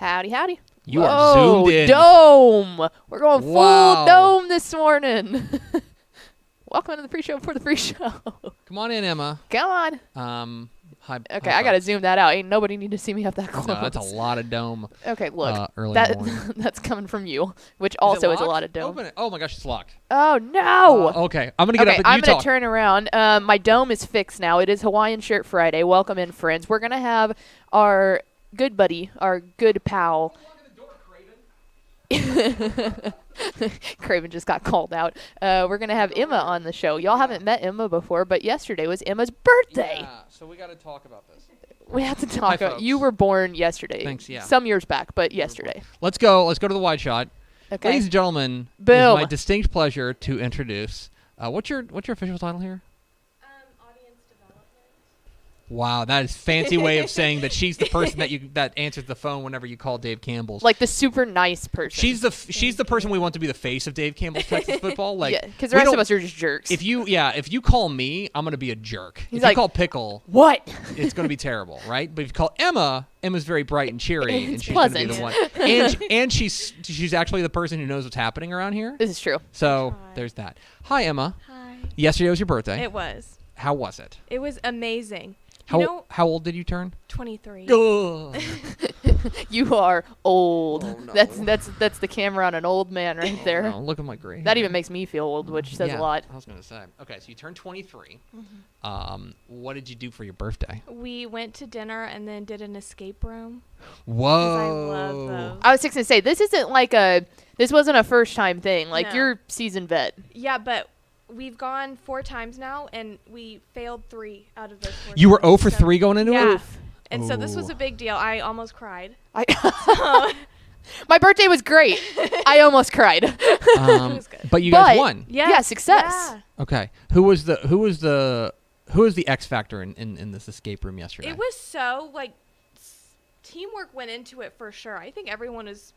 Howdy, howdy. You are zoomed in. Dome. We're going Wow. full dome this morning. Welcome to the pre-show before the pre-show. Come on in, Emma. Come on. Hi. Okay, I got to zoom that out. Ain't nobody need to see me up that close. No, that's a lot of dome. Okay, look. Early morning. That's coming from you, which also is a lot of dome. Open it. Oh, my gosh, it's locked. Oh, no. Okay, I'm going to get up and I'm you going talk. to turn around. My dome is fixed now. It is Hawaiian Shirt Friday. Welcome in, friends. We're going to have our good buddy, our good pal. Craven just got called out. We're going to have Emma on the show. Y'all haven't met Emma before, but yesterday was Emma's birthday. Yeah, so we got to talk about this. We have to talk about folks. You were born yesterday. Thanks, yeah. Some years back, but yesterday. Let's go. Let's go to the wide shot. Okay. Ladies and gentlemen, it Boom. is my distinct pleasure to introduce. What's your official title here? Audience development. Wow, that is a fancy way of saying that she's the person that answers the phone whenever you call Dave Campbell's. Like the super nice person. She's the person we want to be the face of Dave Campbell's Texas football. Like, yeah, because the rest of us are just jerks. If you call me, I'm gonna be a jerk. He's if like, you call Pickle, what? it's gonna be terrible, right? But if you call Emma, Emma's very bright and cheery, and It's she's pleasant. gonna be the one. And she's actually the person who knows what's happening around here. This is true. So Try. there's that. Hi, Emma. Hi. Yesterday was your birthday. It was. How was it? It was amazing. How old did you turn? 23. You are old. Oh, no. That's the camera on an old man right there. Oh, look at my gray. That hair. even makes me feel old, which says Yeah, a lot. I was gonna say. Okay, so you turned 23. Mm-hmm. What did you do for your birthday? We went to dinner and then did an escape room. Whoa! 'Cause I love those. I was just gonna say this wasn't a first time thing. Like No. you're seasoned vet. Yeah, but we've gone 4 times now, and we failed 3 out of those 4 You were times, 0 for so- 3 going into Yeah. it. And so this was Ooh. a big deal. I almost cried. My birthday was great. I almost cried. It was good. But you guys But- won. Yeah, success. Yeah. Okay. Who was the X factor in this escape room yesterday? It was so, like, teamwork went into it for sure. I think everyone is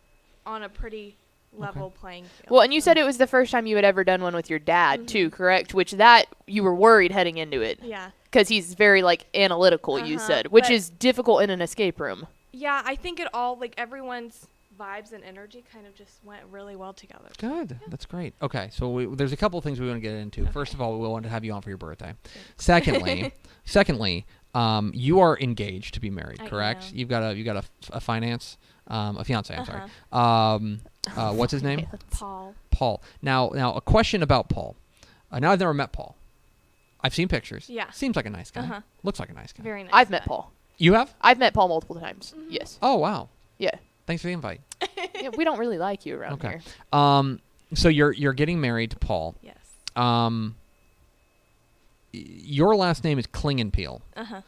on a pretty level playing field. Well, and you said it was the first time you had ever done one with your dad too, correct? Which that you were worried heading into it Yeah. because he's very like analytical. You Uh-huh, said, which but- is difficult in an escape room. Yeah, I think it all, like, everyone's vibes and energy kind of just went really well together. Good. That's great. Okay, so there's a couple of things we want to get into. Okay. First of all, we want to have you on for your birthday. Secondly, you are engaged to be married, I correct? am. You've got a finance, a fiance. I'm Uh-huh. sorry. What's his name? Paul. Paul. Now a question about Paul. Now I've never met Paul. I've seen pictures. Yeah. Seems like a nice guy. Uh-huh. Looks like a nice guy. Very nice. I've met guy. Paul. You have? I've met Paul multiple times. Mhm. Yes. Oh wow. Yeah. Thanks for the invite. Yeah, we don't really like you around Okay. here. So you're getting married to Paul. Yes. Your last name is Klingenpeel. Uh-huh.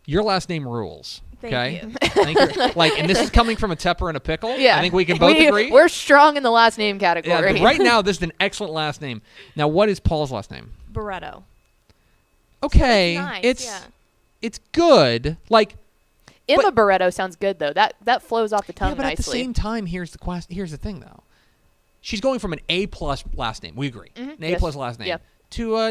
Your last name rules. Thank Okay. you. I think and this is coming from a Tepper and a Pickle. Yeah. I think we can both agree. We're strong in the last name Yeah, category. right now, this is an excellent last name. Now, what is Paul's last name? Barretto. Okay, Nice, it's good. Like, Emma but- Barretto sounds good though. That flows off the tongue yeah, but nicely. at the same time, here's the thing though. She's going from an A+ last name. We agree. Mhm, An A+ yes. last name Yeah. to a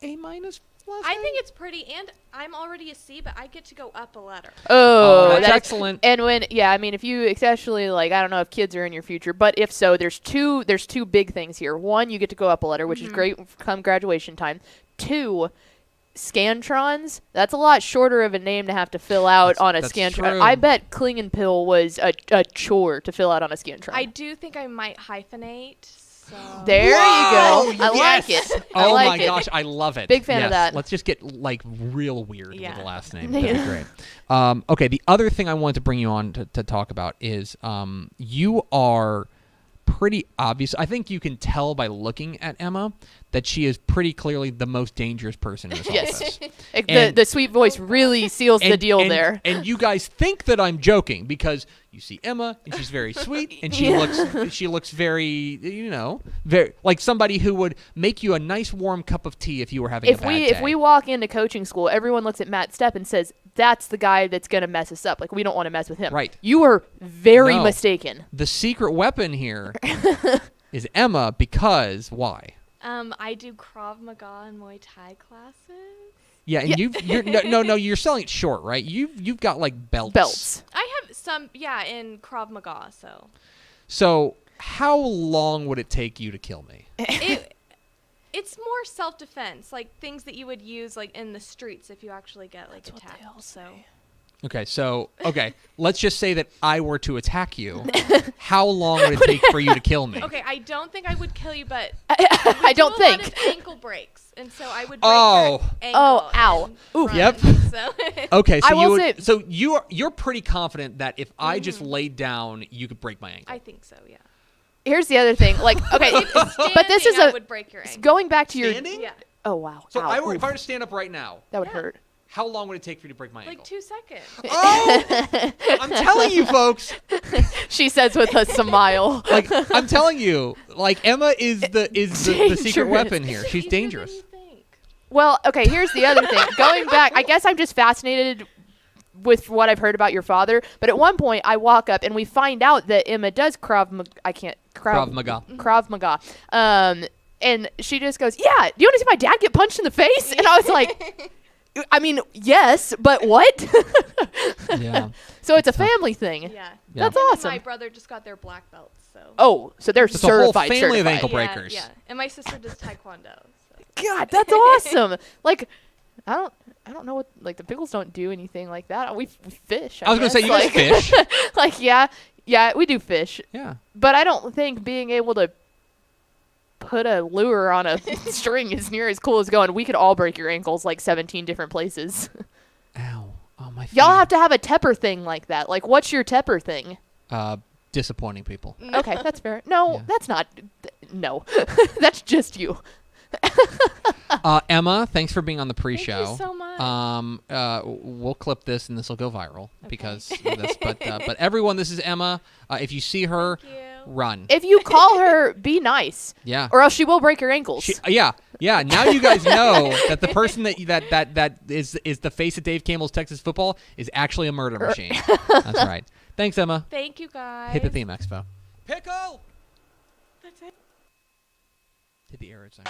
A- last I name. think it's pretty, and I'm already a C, but I get to go up a letter. Oh, that's that's excellent. And I mean, if you especially like, I don't know if kids are in your future, but if so, there's two big things here. One, you get to go up a letter, which is great come graduation time. 2, Scantrons. That's a lot shorter of a name to have to fill out on a that's Scantron. true. I bet Klingenpil was a chore to fill out on a Scantron. I do think I might hyphenate. So. There Whoa, you go. I like yes! it. I Oh like my it. gosh, I love it. Big fan of Yes, that. Let's just get like real weird with Yeah. the last name. That'd be great. Okay, the other thing I wanted to bring you on to talk about is you are pretty obvious. I think you can tell by looking at Emma that she is pretty clearly the most dangerous person in this Yes. office. Like, And- the sweet voice really seals the deal and, there. And you guys think that I'm joking because you see Emma and she's very sweet and she looks very, very like somebody who would make you a nice warm cup of tea if you were having a bad day. If we walk into coaching school, everyone looks at Matt Stepp and says, that's the guy that's going to mess us up. Like, we don't want to mess with him. Right. You are very No. mistaken. The secret weapon here is Emma because why? I do Krav Maga and Muay Thai classes. Yeah, and you're selling it short, right? You've got like belts. Belts. I have in Krav Maga. So how long would it take you to kill me? It's more self-defense, like things that you would use like in the streets if you actually get like That's what attacked. they all say. Okay, let's just say that I were to attack you. How long would it take for you to kill me? Okay, I don't think I would kill you, but I don't do a lot think. of ankle breaks, and so I would break Oh. your ankle. Oh, ow. and Oof. run, Yep. So Okay, so I will you would, say- so you're pretty confident that if I just laid down, you could break my ankle. I think so. Yeah. Here's the other thing. Like, okay, but this is Standing, I a would break your ankle. going back to your. Standing? Yeah, Oh wow. So Ow. if I were Oof. to stand up right now, That would Yeah. hurt. how long would it take for you to break my like ankle? 2 seconds. Oh, I'm telling you, folks. She says with a smile. Like I'm telling you, like Emma is the secret Dangerous. weapon here. She's Easier than dangerous. you think. Well, okay, here's the other thing. Going back, I guess I'm just fascinated with what I've heard about your father. But at one point, I walk up and we find out that Emma does Krav Maga. Krav Maga. And she just goes, "Yeah, do you want to see my dad get punched in the face?" And I was like, "I mean, yes, but what?" Yeah. So it's a tough. family thing. Yeah. That's Him and awesome. My brother just got their black belts, so. Oh, so they're It's a whole certified. family of certified. ankle breakers. Yeah, and my sister does taekwondo. So. God, that's awesome. Like, I don't know what, like, the Pickles don't do anything like that. We fish. I was gonna say you guess. guys Like- fish. Like, yeah, we do fish. Yeah. But I don't think being able to put a lure on a string is near as cool as going, we could all break your ankles like 17 different places. Ow. Oh my. Y'all feet. have to have a tepper thing like that. Like, what's your tepper thing? Disappointing people. Okay, that's fair. No, Yeah. that's not. No, that's just you. Emma, thanks for being on the pre-show. Thank you so much. We'll clip this and this will go viral because of this. But everyone, this is Emma. If you see her, Thank you. run. If you call her, be nice, Yeah. or else she will break your ankles. Yeah. Now you guys know that the person that is the face of Dave Campbell's Texas Football is actually a murder machine. That's right. Thanks, Emma. Thank you guys. Hit the theme, Expo. Pickle. That's it. Hit the air sign.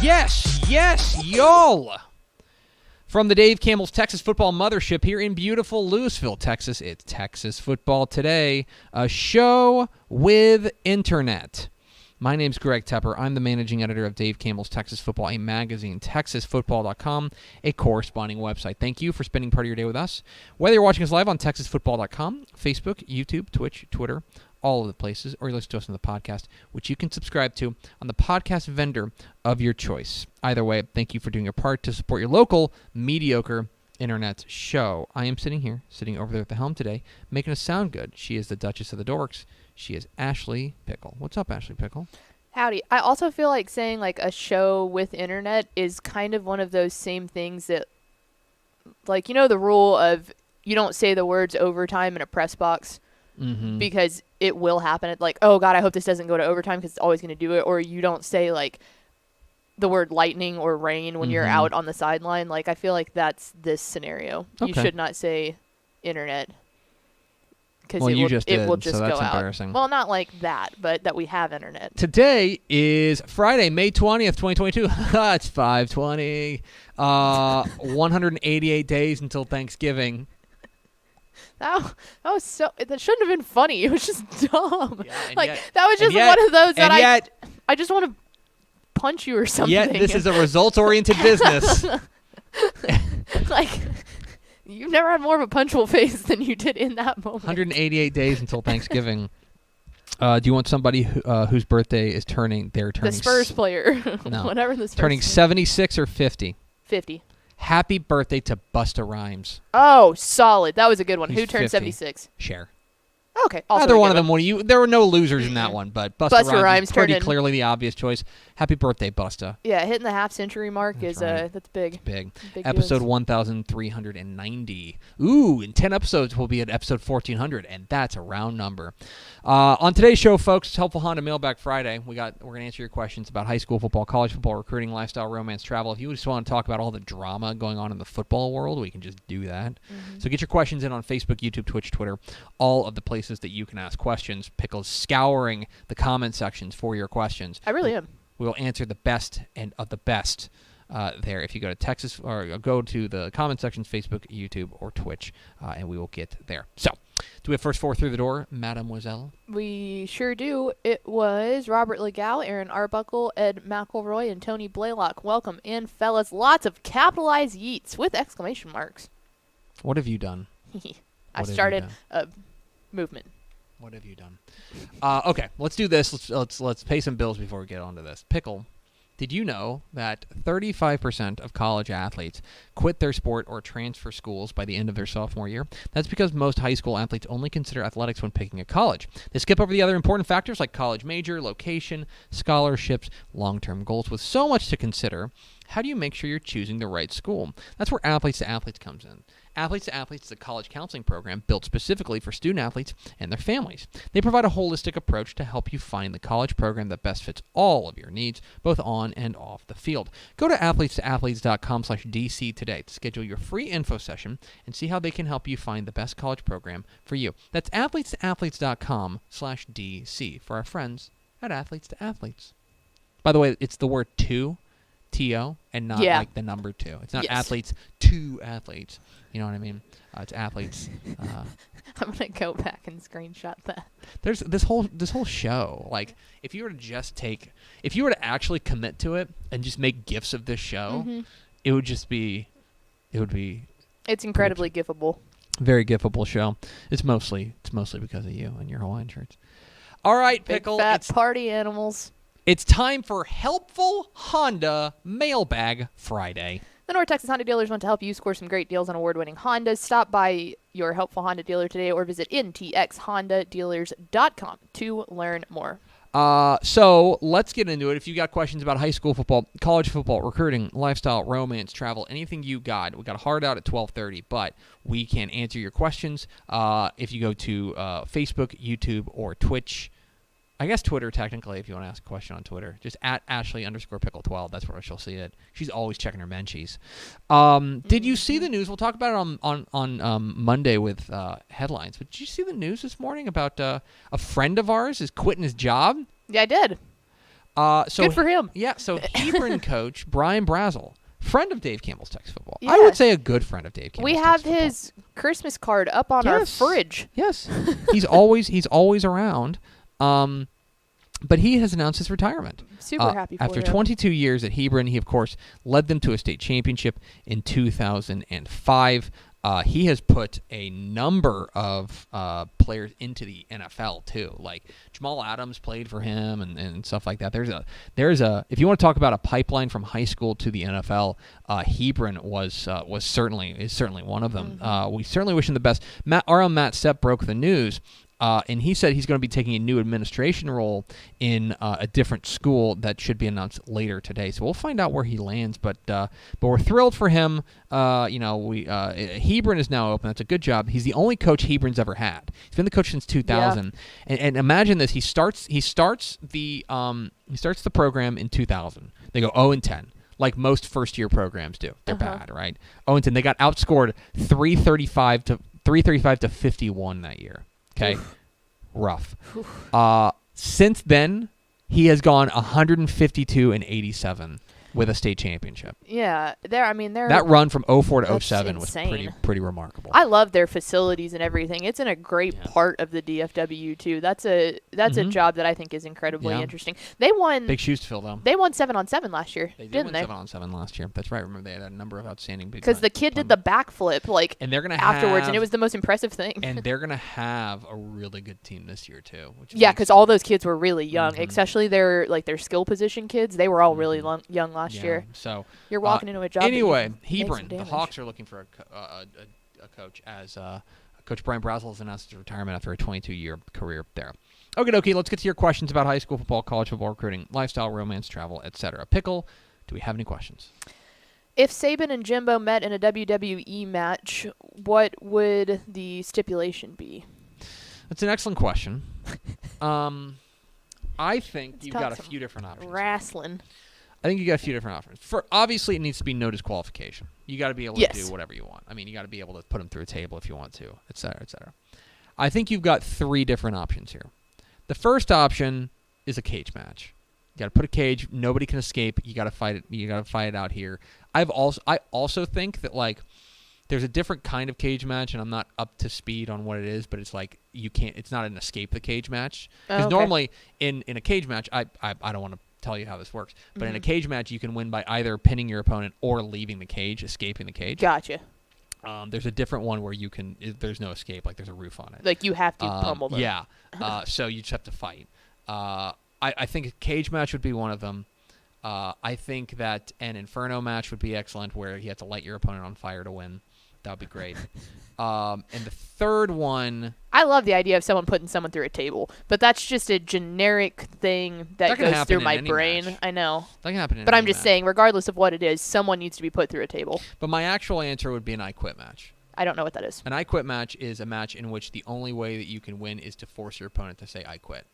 Yes, y'all. From the Dave Campbell's Texas Football Mothership here in beautiful Louisville, Texas, it's Texas Football Today, a show with internet. My name's Greg Tepper. I'm the managing editor of Dave Campbell's Texas Football, a magazine, texasfootball.com, a corresponding website. Thank you for spending part of your day with us. Whether you're watching us live on texasfootball.com, Facebook, YouTube, Twitch, Twitter, all of the places, or you listen to us on the podcast, which you can subscribe to on the podcast vendor of your choice. Either way, thank you for doing your part to support your local mediocre internet show. I am sitting over there at the helm today, making us sound good. She is the Duchess of the Dorks. She is Ashley Pickle. What's up, Ashley Pickle? Howdy. I also feel like saying like a show with internet is kind of one of those same things that, like, you know, the rule of you don't say the words overtime in a press box Mm-hmm. because it will happen. It's like, oh God, I hope this doesn't go to overtime because it's always going to do it. Or you don't say like the word lightning or rain when you're Mhm. out on the sideline. Like, I feel like that's this scenario. You Okay. should not say internet. Because Well, it, you will, just it will did, just so that's go out. embarrassing. Well, not like that, but that we have internet. Today is Friday, May 20th, 2022. It's 5:20. 188 days until Thanksgiving. That was so. That shouldn't have been funny. It was just dumb. Yeah, and like yet- that was just and yet- one of those that and yet, I just want to punch you or something. yet this is a results-oriented business. like you've never had more of a punchable face than you did in that moment. 188 days until Thanksgiving. Do you want somebody whose birthday is turning? They're turning The Spurs player, No. whatever the Spurs. turning 76 or 50. 50. Happy birthday to Busta Rhymes. Oh, solid. That was a good one. He's Who turned 50. 76? Share. Okay. Also Either a one good of them. There were no losers in that one, but Busta Busta Rhymes Rhymes is pretty turned in- clearly the obvious choice. Happy birthday, Busta. Yeah, hitting the half-century mark That's is right. that's big. Big. Big Episode doings. 1390. Ooh, in 10 episodes we'll be at episode 1400, and that's a round number. On today's show, folks, Helpful Honda Mailbag Friday. We're going to answer your questions about high school football, college football, recruiting, lifestyle, romance, travel. If you just want to talk about all the drama going on in the football world, we can just do that. So get your questions in on Facebook, YouTube, Twitch, Twitter, all of the places that you can ask questions. Pickle's scouring the comment sections for your questions. I really am. We will answer the best and of the best there. If you go to Texas or go to the comment sections, Facebook, YouTube, or Twitch, and we will get there. So, do we have first four through the door, Mademoiselle? We sure do. It was Robert Legal, Aaron Arbuckle, Ed McElroy, and Tony Blaylock. Welcome in, fellas. Lots of capitalized yeets with exclamation marks. What have you done? I What have you started done? a movement. What have you done? Okay, let's do this. Let's pay some bills before we get onto this. Pickle, did you know that 35% of college athletes quit their sport or transfer schools by the end of their sophomore year? That's because most high school athletes only consider athletics when picking a college. They skip over the other important factors like college major, location, scholarships, long-term goals. With so much to consider, how do you make sure you're choosing the right school? That's where Athletes to Athletes comes in. Athletes to Athletes is a college counseling program built specifically for student athletes and their families. They provide a holistic approach to help you find the college program that best fits all of your needs, both on and off the field. Go to athletesToAthletes.com/DC today to schedule your free info session and see how they can help you find the best college program for you. That's athletesToAthletes.com/DC for our friends at Athletes to Athletes. By the way, it's the word to, T-O, and not like the number 2. It's not athletes to athletes. You know what I mean? It's athletes. I'm gonna go back and screenshot that. There's this whole show. Like, if you were to actually commit to it and just make GIFs of this show, it would be. It's incredibly gifable. Very gifable show. It's mostly because of you and your Hawaiian shirts. All right, Pickle. Big fat party animals. It's time for Helpful Honda Mailbag Friday. The North Texas Honda dealers want to help you score some great deals on award-winning Hondas. Stop by your Helpful Honda dealer today or visit ntxhondadealers.com to learn more. So let's get into it. If you got questions about high school football, college football, recruiting, lifestyle, romance, travel, anything you got, we got a hard out at 12:30, but we can answer your questions if you go to Facebook, YouTube, or Twitch. I guess Twitter, technically, if you want to ask a question on Twitter. Just at Ashley_Pickle12. That's where she'll see it. She's always checking her menchies. Did you see the news? We'll talk about it on Monday with headlines. But did you see the news this morning about a friend of ours is quitting his job? Yeah, I did. So good for him. Yeah, so Hebron coach Brian Brazel, friend of Dave Campbell's Texas football. Yeah. I would say a good friend of Dave Campbell's We have Texas his Christmas card up on our fridge. Yes. he's always around. But he has announced his retirement. Super happy for After him. 22 years at Hebron, he, of course, led them to a state championship in 2005. He has put a number of players into the NFL, too. Like, Jamal Adams played for him and stuff like that. There's a if you want to talk about a pipeline from high school to the NFL, Hebron is certainly one of them. We certainly wish him the best. Our own Matt Sepp broke the news. And he said he's going to be taking a new administration role in a different school that should be announced later today. So we'll find out where he lands. But we're thrilled for him. Hebron is now open. That's a good job. He's the only coach Hebron's ever had. He's been the coach since 2000. Yeah. And imagine this: he starts the program in 2000. They go 0-10. Like most first-year programs do. They're bad, right? 0-10. They got outscored 335 to 51 that year. Okay, rough. Since then, he has gone 152-87 with a state championship. Yeah, that run from 04 to 07 was insane. pretty remarkable. I love their facilities and everything. It's in a great part of the DFW too. That's a job that I think is incredibly interesting. They won big shoes to fill though. They won 7-on-7 last year, didn't they? 7-on-7 last year. That's right. Remember they had a number of outstanding big. Because the kid did the backflip and they're gonna afterwards, and it was the most impressive thing. And they're gonna have a really good team this year too. Because all those kids were really young, especially their skill position kids. They were all really young last year. So you're walking into a job. Anyway, Hebron, the Hawks are looking for a coach as Coach Brian Brazel has announced his retirement after a 22-year career there. Okay, let's get to your questions about high school football, college football recruiting, lifestyle, romance, travel, etc. Pickle, do we have any questions? If Saban and Jimbo met in a WWE match, what would the stipulation be? That's an excellent question. I think Let's you've talk got a some few different options. Wrestling. I think you got a few different options. Obviously, it needs to be no disqualification. You got to be able to do whatever you want. I mean, you got to be able to put them through a table if you want to, et cetera, et cetera. I think you've got 3 different options here. The first option is a cage match. You got to put a cage. Nobody can escape. You got to fight it. You got to fight it out here. I also think that like there's a different kind of cage match, and I'm not up to speed on what it is, but it's like you can't. It's not an escape the cage match because normally in a cage match, I don't want to tell you how this works, but in a cage match, you can win by either pinning your opponent or leaving the cage, escaping the cage. Gotcha. There's a different one where there's no escape, like there's a roof on it. Like you have to pummel them. Yeah. So you just have to fight. I think a cage match would be one of them. I think that an Inferno match would be excellent where you have to light your opponent on fire to win. That would be great. And the third one... I love the idea of someone putting someone through a table, but that's just a generic thing that goes through my brain. Match. I know. That can happen in But any I'm just match. saying, regardless of what it is, someone needs to be put through a table. But my actual answer would be an I Quit match. I don't know what that is. An I Quit match is a match in which the only way that you can win is to force your opponent to say I quit.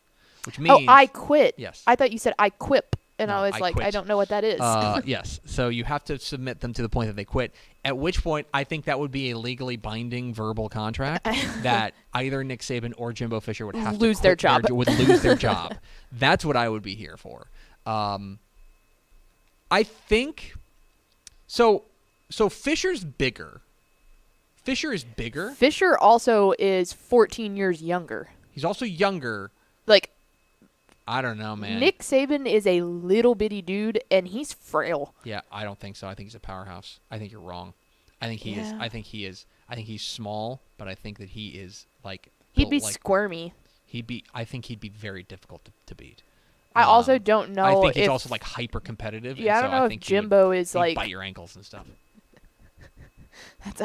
Which means... Oh, I quit. Yes. I thought you said I quip. And No, I was like, quit. I don't know what that is. Yes. So you have to submit them to the point that they quit, at which point I think that would be a legally binding verbal contract that either Nick Saban or Jimbo Fisher would have lose to their job. would lose their job. That's what I would be here for. I think so Fisher's bigger. Fisher is bigger. Fisher also is 14 years younger. He's also younger. Like, I don't know, man. Nick Saban is a little bitty dude, and he's frail. Yeah, I don't think so. I think he's a powerhouse. I think you're wrong. I think he is. Yeah. I think he's small, but I think that he is like He'd built be like, squirmy. I think he'd be very difficult to beat. I also don't know I think he's if- also like hyper competitive. Yeah, I don't know if think Jimbo is he'd like... bite your ankles and stuff.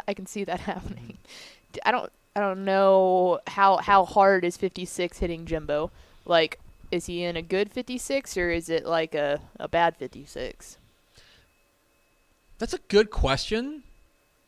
I can see that happening. I don't know how hard is 56 hitting Jimbo. Like, is he in a good 56 or is it like a bad 56? That's a good question.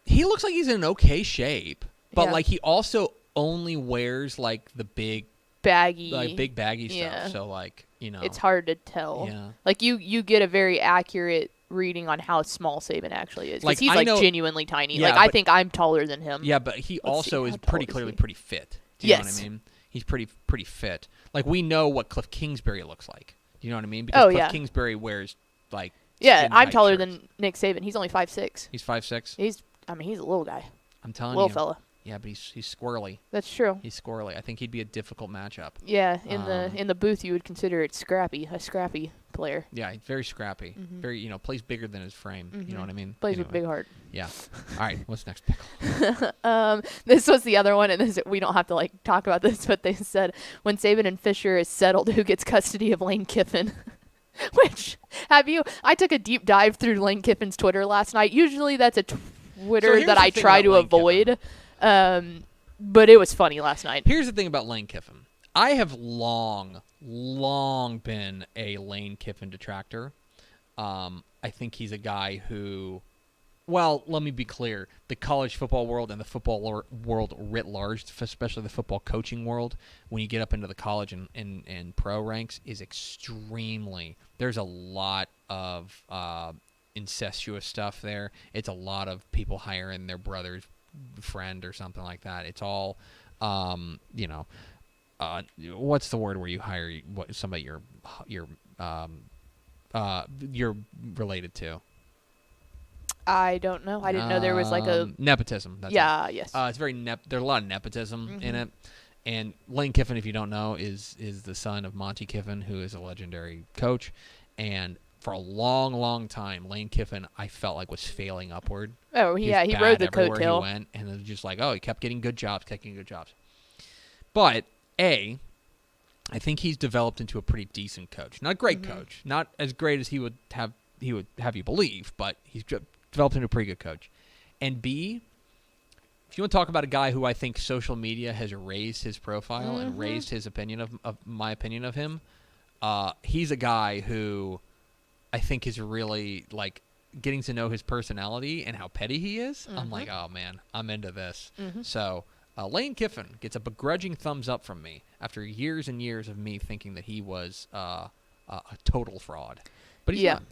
He looks like he's in okay shape, but Yeah. like he also only wears like the big Baggy. baggy Yeah. stuff. So like, you know, It's hard to tell. Yeah. Like you get a very accurate reading on how small Saban actually is. Like, Because he's I like know- genuinely tiny. Yeah, like I but- think I'm taller than him. Yeah, but he Let's also see, is how tall pretty is clearly he? pretty fit. Do you know what Yes. I mean? He's pretty fit. Like we know what Cliff Kingsbury looks like. Do you know what I mean? Because Oh, Cliff yeah. Kingsbury wears like Yeah, skin I'm tight taller shirts. than Nick Saban. He's only 5'6". He's 5'6". He's a little guy. I'm telling Little you. fella. Yeah, but he's squirrely. That's true. He's squirrely. I think he'd be a difficult matchup. Yeah, Um, in the booth you would consider it a scrappy player. Yeah, he's very scrappy. Mhm. Very, plays bigger than his frame. You know what I mean? Plays with Anyway. big heart. Yeah. All right. What's next, Pickle? This was the other one, and we don't have to like talk about this, but they said when Saban and Fisher is settled, who gets custody of Lane Kiffin? Which I took a deep dive through Lane Kiffin's Twitter last night. Usually that's a Twitter here's that the I thing try about to Lane avoid, but it was funny last night. Here's the thing about Lane Kiffin. I have long been a Lane Kiffin detractor. I think he's a guy who, well, let me be clear. The college football world and the football world writ large, especially the football coaching world, when you get up into the college and pro ranks, is extremely, there's a lot of incestuous stuff there. It's a lot of people hiring their brother's friend or something like that. It's all, what's the word where you hire somebody you're related to? I don't know. I didn't know there was like a nepotism. That's yeah. it. Yes. It's very there's a lot of nepotism in it. And Lane Kiffin, if you don't know, is the son of Monty Kiffin, who is a legendary coach. And for a long time, Lane Kiffin, I felt like was failing upward. Oh He yeah, was he bad rode the everywhere coattail. he went, and it was just like, he kept getting good jobs. But I think he's developed into a pretty decent coach. Not a great coach, not as great as he would have you believe, but he's developed into a pretty good coach. And B, if you want to talk about a guy who I think social media has raised his profile and raised his opinion of my opinion of him, he's a guy who I think is really like getting to know his personality and how petty he is. I'm like, oh man, I'm into this. So Lane Kiffin gets a begrudging thumbs up from me after years and years of me thinking that he was a total fraud, but he's not.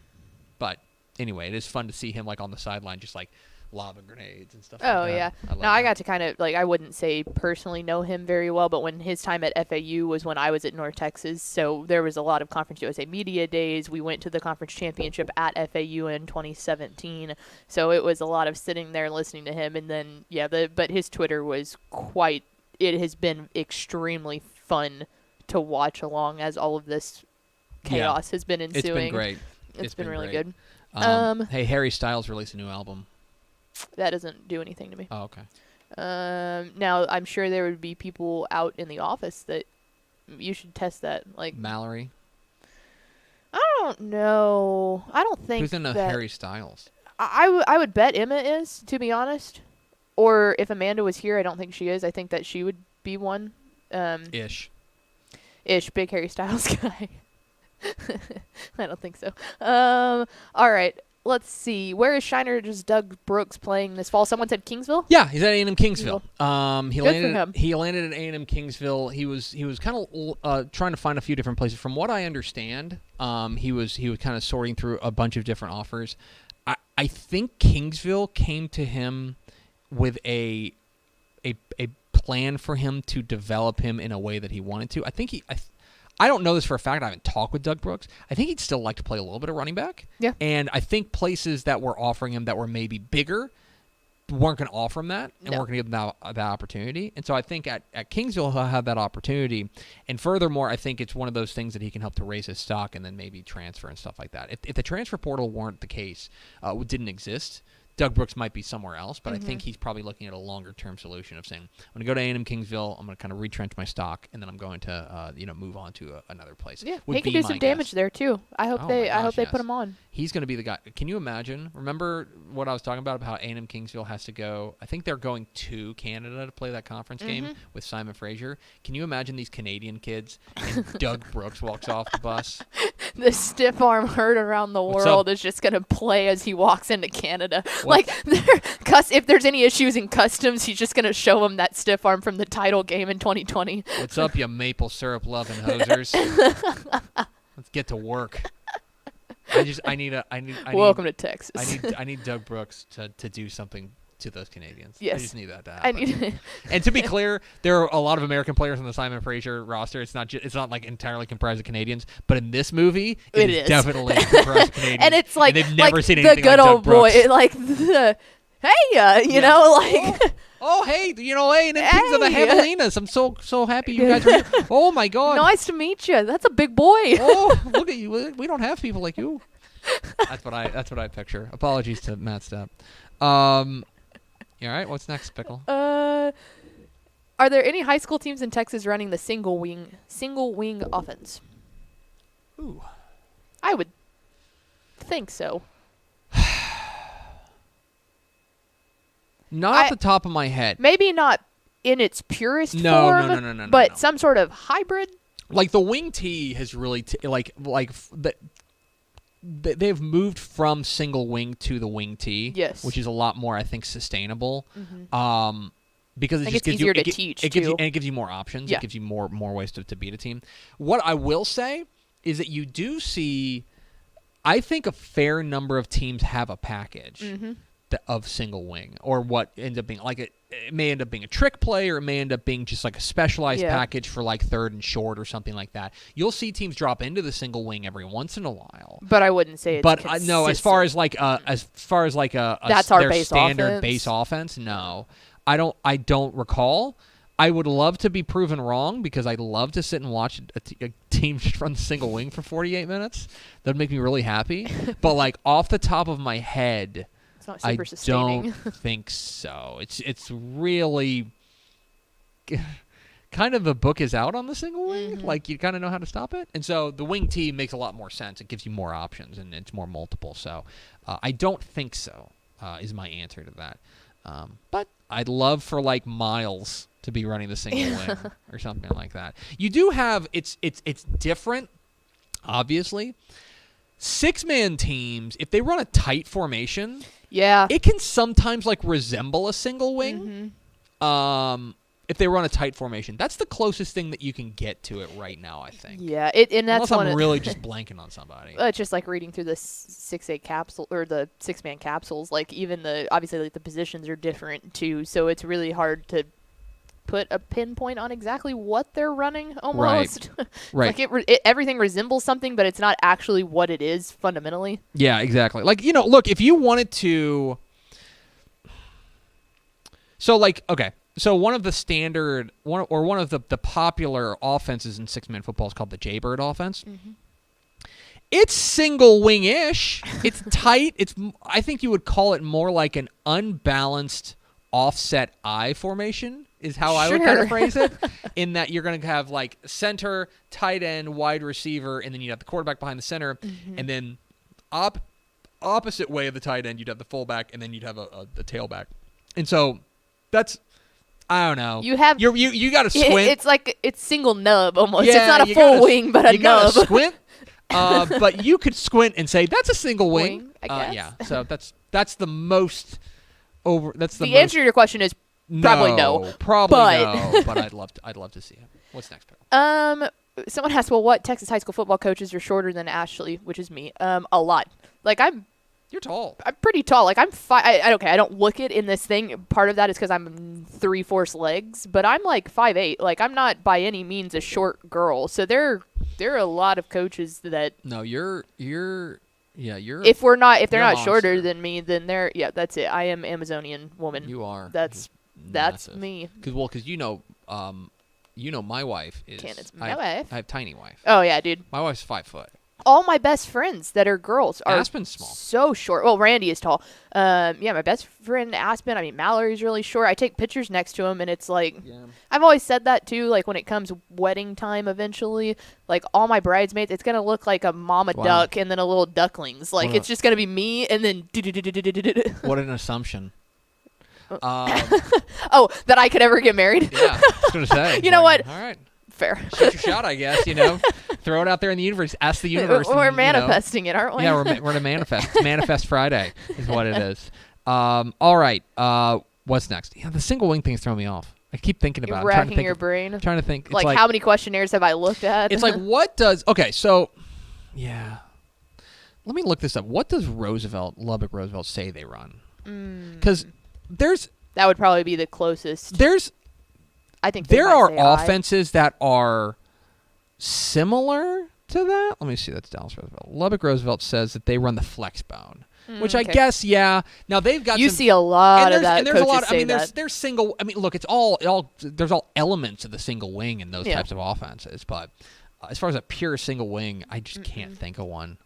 But anyway, it is fun to see him like on the sideline, just like lobbing grenades and stuff. Oh like that. yeah. I got to kind of like, I wouldn't say personally know him very well, but when his time at FAU was when I was at North Texas, so there was a lot of Conference USA media days. We went to the conference championship at FAU in 2017, so it was a lot of sitting there listening to him. And then but his Twitter was it has been extremely fun to watch along as all of this chaos has been ensuing. It's been great. It's been really good. Hey, Harry Styles released a new album. That doesn't do anything to me. Oh, okay. Now, I'm sure there would be people out in the office that you should test that. Like Mallory? I don't know. I don't think who's into Harry Styles? I would bet Emma is, to be honest. Or if Amanda was here, I don't think she is. I think that she would be one. Ish, big Harry Styles guy. I don't think so. All right. Let's see. Where is Shiner's Doug Brooks playing this fall? Someone said Kingsville? Yeah, he's at A&M Kingsville. He Good landed at A&M Kingsville. He was kind of trying to find a few different places. From what I understand, he was kind of sorting through a bunch of different offers. I think Kingsville came to him with a plan for him to develop him in a way that he wanted to. I don't know this for a fact. I haven't talked with Doug Brooks. I think he'd still like to play a little bit of running back. Yeah. And I think places that were offering him that were maybe bigger weren't going to offer him that and weren't going to give him that opportunity. And so I think at Kingsville he'll have that opportunity. And furthermore, I think it's one of those things that he can help to raise his stock and then maybe transfer and stuff like that. If the transfer portal weren't the case, didn't exist, Doug Brooks might be somewhere else, but I think he's probably looking at a longer-term solution of saying, I'm going to go to A&M Kingsville, I'm going to kind of retrench my stock, and then I'm going to move on to another place. Yeah, he can do some damage there, too. I hope they put him on. He's going to be the guy. Can you imagine? Remember what I was talking about how A&M Kingsville has to go? I think they're going to Canada to play that conference game with Simon Fraser. Can you imagine these Canadian kids and Doug Brooks walks off the bus? The stiff arm heard around the world is just going to play as he walks into Canada. Like, if there's any issues in customs, he's just going to show him that stiff arm from the title game in 2020. What's up, you maple syrup loving hosers? Let's get to work. Welcome to Texas. I need Doug Brooks to do something to those Canadians. Yes. I just need that to happen. And to be clear, there are a lot of American players on the Simon Fraser roster. It's not like entirely comprised of Canadians, but in this movie, it is definitely comprised of Canadians. And it's like, and they've never seen the anything good like old Doug Brooks. boy, like the hey, know, like. Hey, and then Kings of the Javelinas. I'm so happy you guys are here. Oh my God. Nice to meet you. That's a big boy. Look at you. We don't have people like you. That's what I picture. Apologies to Matt Stepp. You all right? What's next, Pickle? Are there any high school teams in Texas running the single wing offense? Ooh. I would think so. Not off the top of my head. Maybe not in its purest form. No. But some sort of hybrid. Like the wing tee has really they've moved from single wing to the wing tee. Yes. Which is a lot more, I think, sustainable. Because it just gives easier to teach it gives you more options. Yeah. It gives you more ways to beat a team. What I will say is that you do see, I think, a fair number of teams have a package of single wing, or what ends up being like it may end up being a trick play, or it may end up being just like a specialized package for like third and short or something like that. You'll see teams drop into the single wing every once in a while, but I wouldn't say it's but no, as far as like that's our their base standard offense. base offense, no, I don't recall. I would love to be proven wrong, because I'd love to sit and watch a team just run the single wing for 48 minutes. That'd make me really happy. But like off the top of my head, it's not super sustaining. Don't think so. It's really kind of the book is out on the single wing. Like you kind of know how to stop it, and so the wing tee makes a lot more sense. It gives you more options and it's more multiple. So I don't think so. Is my answer to that. But I'd love for like Miles to be running the single wing or something like that. You do have it's different, obviously. 6-man teams, if they run a tight formation, Yeah. it can sometimes like resemble a single wing. If they run a tight formation, that's the closest thing that you can get to it right now, I think. Yeah. And that's Unless one I'm really just blanking on somebody. It's just like reading through the 6-8 capsule or the 6-man capsules. Like even obviously like the positions are different too, so it's really hard to put a pinpoint on exactly what they're running. Almost, Right. like everything resembles something, but it's not actually what it is fundamentally. Yeah, exactly. Like look, if you wanted to, so like okay. So one of the standard one of the popular offenses in 6-man football is called the Jaybird offense. It's single wing-ish. It's tight. I think you would call it more like an unbalanced offset I formation is how I would kind of phrase it, in that you're going to have like center, tight end, wide receiver, and then you'd have the quarterback behind the center, and then opposite way of the tight end, you'd have the fullback, and then you'd have the tailback. And so that's, I don't know. You got to squint. It's like it's single nub almost. Yeah, it's not a full wing, but a you nub. Gotta squint. But you could squint and say that's a single wing. I guess. Yeah. So that's the most over. That's the answer to your question is probably no. Probably but no. But I'd love to see it. What's next, Pickle? Someone asked, well, what Texas high school football coaches are shorter than Ashley, which is me. A lot. Like You're tall. I'm pretty tall. Like I'm I don't look it in this thing. Part of that is because I'm 3/4 legs, but I'm like 5'8". Like I'm not by any means a short girl. So there are a lot of coaches that. No, you're. If they're not monster. shorter than me, then that's it. I am Amazonian woman. You are. That's massive. me. Because my wife is. Candace, my wife. I have tiny wife. Oh yeah, dude. My wife's 5 foot. All my best friends that are girls are Aspen's small. So short. Well, Randy is tall. My best friend Aspen. I mean, Mallory's really short. I take pictures next to him, and it's like I've always said that too. Like when it comes wedding time, eventually, like all my bridesmaids, it's gonna look like a mama duck and then a little ducklings. Like it's just gonna be me and then. What an assumption. Oh, that I could ever get married? Yeah, I was gonna say. You know what? All right. Fair. Shoot your shot, I guess. Throw it out there in the universe. Ask the universe. We're manifesting it, aren't we? Yeah, we're to manifest. It's Manifest Friday is what it is. All right. What's next? Yeah, the single wing thing is throwing me off. I keep thinking about it. Racking your brain. I'm trying to think. Like how many questionnaires have I looked at? It's like what does? Okay, so yeah. Let me look this up. What does Lubbock Roosevelt say they run? Because that would probably be the closest. I think there are offenses that are similar to that. Let me see. That's Dallas Roosevelt. Lubbock Roosevelt says that they run the flex bone, which I guess, yeah. Now they've got. You see a lot of that. And there's a lot. There's single. I mean, look, it's all. There's all elements of the single wing in those types of offenses, but as far as a pure single wing, I just can't think of one.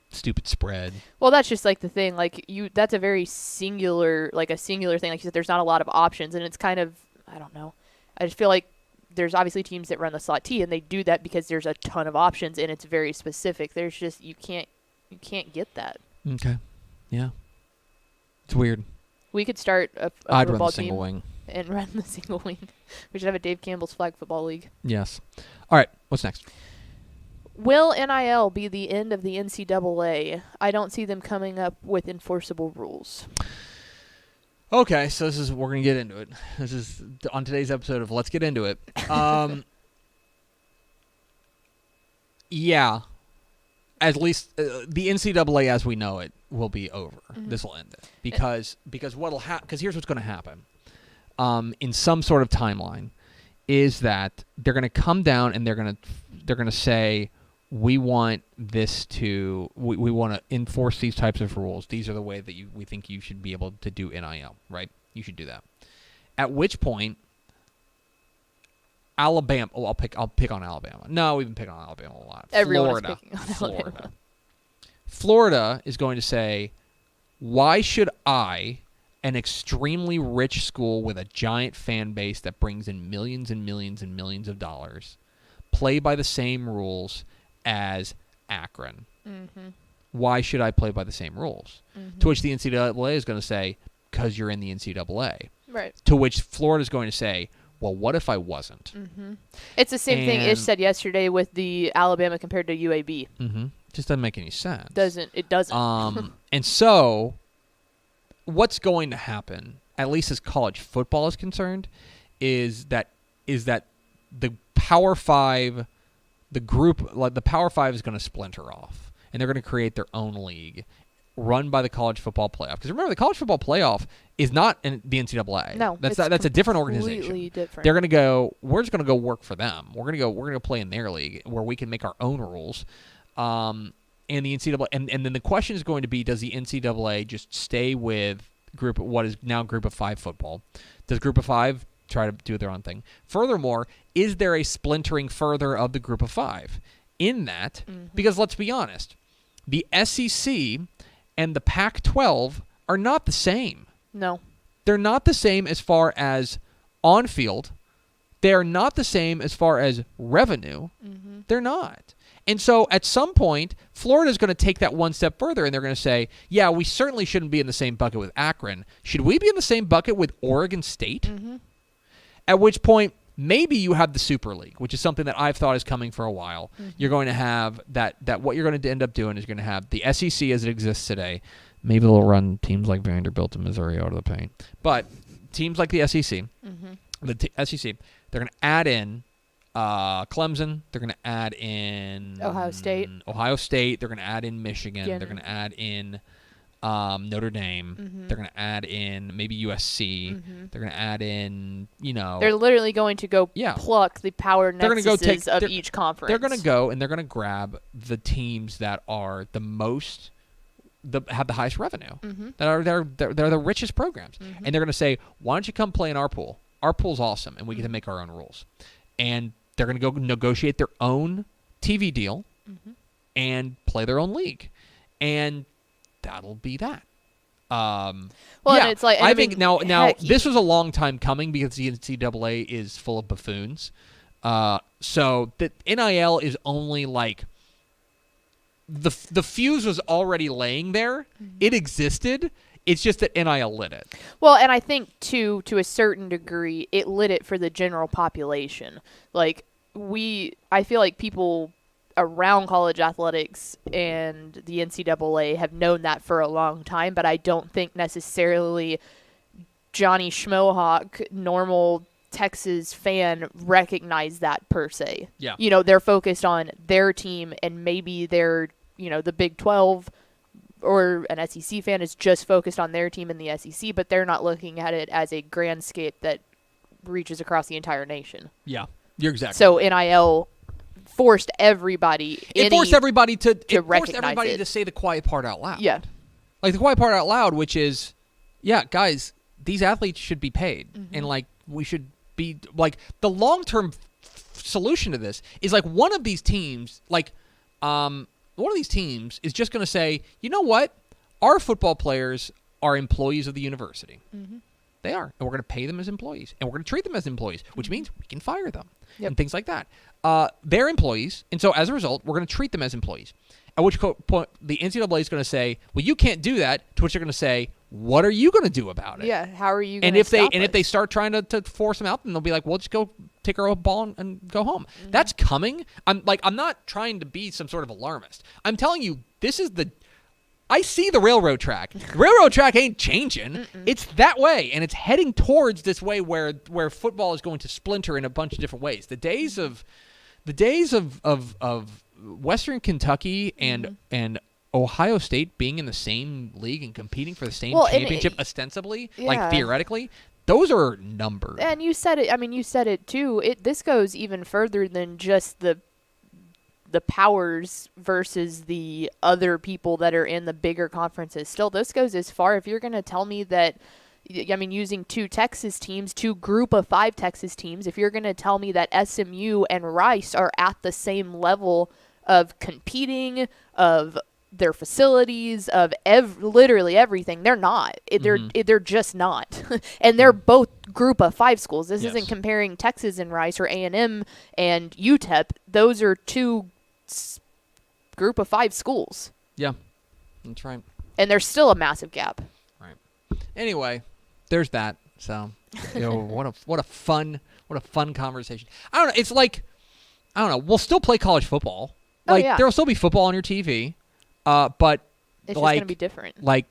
Stupid spread. Well, that's just like the thing. Like that's a very singular thing. Like you said, there's not a lot of options, and it's kind of. I don't know. I just feel like there's obviously teams that run the slot T, and they do that because there's a ton of options, and it's very specific. There's just you can't get that. Okay. Yeah. It's weird. We could start a I'd run football the single wing. And run the single wing. We should have a Dave Campbell's Flag Football League. Yes. All right. What's next? Will NIL be the end of the NCAA? I don't see them coming up with enforceable rules. Okay, so we're going to get into it. This is on today's episode of Let's Get Into It. Yeah. At least the NCAA as we know it will be over. This will end it. Because what'll happen, because here's what's going to happen. In some sort of timeline is that they're going to come down and they're going to say, we want this to we want to enforce these types of rules. These are the way that we think you should be able to do NIL, right? You should do that. At which point, Alabama. Oh, I'll pick on Alabama. No, we've been picking on Alabama a lot. Everyone's picking on Alabama. Florida is going to say, why should I, an extremely rich school with a giant fan base that brings in millions and millions and millions of dollars, play by the same rules as Akron? Why should I play by the same rules? To which the NCAA is going to say, because you're in the NCAA. Right. To which Florida's going to say, well, what if I wasn't? Mm-hmm. It's the same thing Ish said yesterday with the Alabama compared to UAB. Mm-hmm. Just doesn't make any sense. It doesn't. And so what's going to happen, at least as college football is concerned, is that the Power 5, the Power 5 is going to splinter off, and they're going to create their own league run by the college football playoff. Because remember, the college football playoff is not in the NCAA. No, that's a different organization. Completely different. They're going to go. We're just going to go work for them. We're going to play in their league where we can make our own rules. And the NCAA, and then the question is going to be: does the NCAA just stay with what is now Group of 5 football? Does Group of 5 try to do their own thing? Furthermore, is there a splintering further of the Group of 5 in that? Because let's be honest, the SEC and the Pac-12 are not the same. No. They're not the same as far as on field. They're not the same as far as revenue. They're not. And so at some point, Florida's going to take that one step further, and they're going to say, yeah, we certainly shouldn't be in the same bucket with Akron. Should we be in the same bucket with Oregon State? At which point, maybe you have the Super League, which is something that I've thought is coming for a while. You're going to have that what you're going to end up doing is you're going to have the SEC as it exists today. Maybe they'll run teams like Vanderbilt and Missouri out of the paint. But teams like the SEC, SEC, they're going to add in Clemson. They're going to add in Ohio State. They're going to add in Michigan. They're going to add in Notre Dame. They're going to add in maybe USC. They're going to add in, They're literally going to go pluck the power nexuses of each conference. They're going to go and they're going to grab the teams that are have the highest revenue. They're the richest programs. And they're going to say, why don't you come play in our pool? Our pool's awesome, and we get to make our own rules. And they're going to go negotiate their own TV deal and play their own league. And that'll be that. And it's like I think now this was a long time coming because the NCAA is full of buffoons. So the NIL is only like the fuse was already laying there. It existed. It's just that NIL lit it. Well, and I think to a certain degree, it lit it for the general population. Like I feel like people around college athletics and the NCAA have known that for a long time, but I don't think necessarily Johnny Schmohawk, normal Texas fan, recognized that per se. Yeah. They're focused on their team, and maybe they're, the Big 12 or an SEC fan is just focused on their team in the SEC, but they're not looking at it as a grandscape that reaches across the entire nation. Yeah, you're exactly. So NIL forced everybody. Forced everybody to say the quiet part out loud. Yeah, like the quiet part out loud, which is, yeah, guys, these athletes should be paid, and like we should be like the long-term solution to this is like one of these teams, one of these teams is just going to say, you know what, our football players are employees of the university. They are, and we're going to pay them as employees, and we're going to treat them as employees, which means we can fire them and things like that. They're employees, and so as a result, we're going to treat them as employees. At which point, the NCAA is going to say, well, you can't do that, to which they're going to say, what are you going to do about it? Yeah, how are you going to stop if they start trying to force them out, then they'll be like, well, just go take our ball and go home. That's coming. I'm not trying to be some sort of alarmist. I'm telling you, I see the railroad track. The railroad track ain't changing. It's that way, and it's heading towards this way where football is going to splinter in a bunch of different ways. The days of Western Kentucky and Ohio State being in the same league and competing for the same championship ostensibly, like theoretically, those are numbers. And you said it. I mean, you said it too. This goes even further than just the powers versus the other people that are in the bigger conferences. Still, this goes as far. If you're going to tell me that, using two Group of 5 Texas teams, if you're going to tell me that SMU and Rice are at the same level of competing, of their facilities, of literally everything, they're not. They're just not. And they're both Group of 5 schools. This isn't comparing Texas and Rice or A&M and UTEP. Those are two Group of 5 schools. Yeah, that's right. And there's still a massive gap. Right. Anyway, there's that. So, what a fun conversation. I don't know. It's like, I don't know. We'll still play college football. Oh, Like yeah. there'll still be football on your TV. But It's just like, gonna be different. like,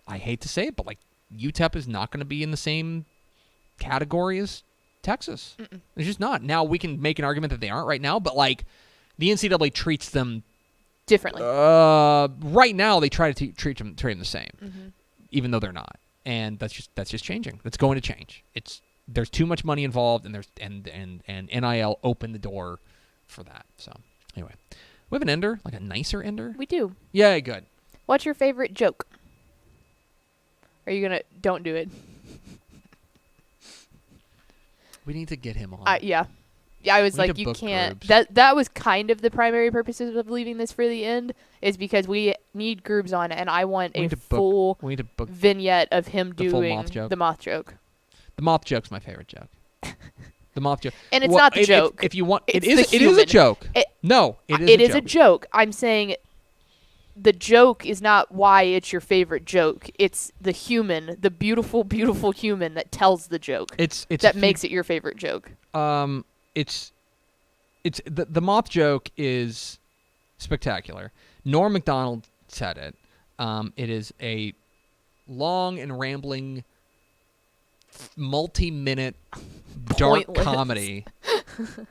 I hate to say it, but like UTEP is not going to be in the same category as Texas. Mm-mm. It's just not. Now we can make an argument that they aren't right now, but like the NCAA treats them Differently. right now. They try to treat them the same, Mm-hmm. even though they're not, and that's just changing. That's going to change. There's too much money involved, and and NIL opened the door for that. So anyway, we have an ender, like a nicer ender. We do. Yeah, good. What's your favorite joke? Are you gonna? Don't do it. We need to get him on. Yeah. Yeah, I was We need like, to you book can't. Groobs. That was kind of the primary purposes of leaving this for the end, is because we need Groobs on, and I want We a need to full we need to book. vignette of him the full doing moth joke. the moth joke. The moth joke's my favorite joke. The moth joke. And it's Well, not the joke. If you want, It's it is the a human. joke. It- No, it is It a is joke. a joke. I'm saying the joke is not why it's your favorite joke. It's the human, the beautiful, beautiful human that tells the joke. It's That makes it your favorite joke. it's the moth joke is spectacular. Norm Macdonald said it. It is a long and rambling, multi-minute, dark Pointless. comedy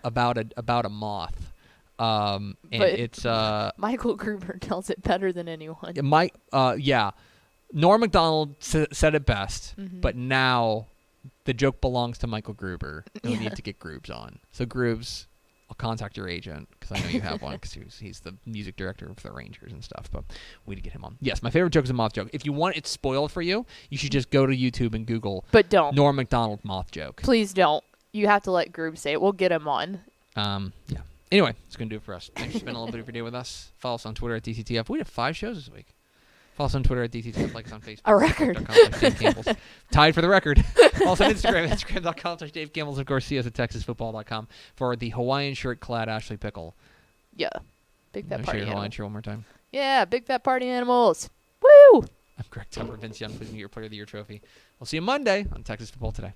about a moth. And But- it's Michael Gruber tells it better than anyone. yeah. Norm Macdonald said it best, Mhm. but now the joke belongs to Michael Gruber. We Yeah. need to get Groobs on. So Groobs, I'll contact your agent because I know you have one because he's the music director for the Rangers and stuff. But we need to get him on. Yes, my favorite joke is a moth joke. If you want it spoiled for you, you should just go to YouTube and Google But don't. Norm Macdonald moth joke. Please don't. You have to let Groob say it. We'll get him on. Yeah. Anyway, that's going to do it for us. Thanks for spending a little bit of your day with us. Follow us on Twitter at DTTF. We have 5 shows this week. Follow us on Twitter at DTTF. Like us on Facebook. A record. Facebook.com/Dave Campbell's. Tied for the record. Also on Instagram, Instagram.com/Dave Campbell's. Of course, see us at TexasFootball.com for the Hawaiian shirt-clad Ashley Pickle. Yeah. Big fat Show party your Hawaiian animal. shirt one more time. Yeah, big fat party animals. Woo! I'm Greg Tupper, Vince Young, please get your Player of the Year trophy. We'll see you Monday on Texas Football Today.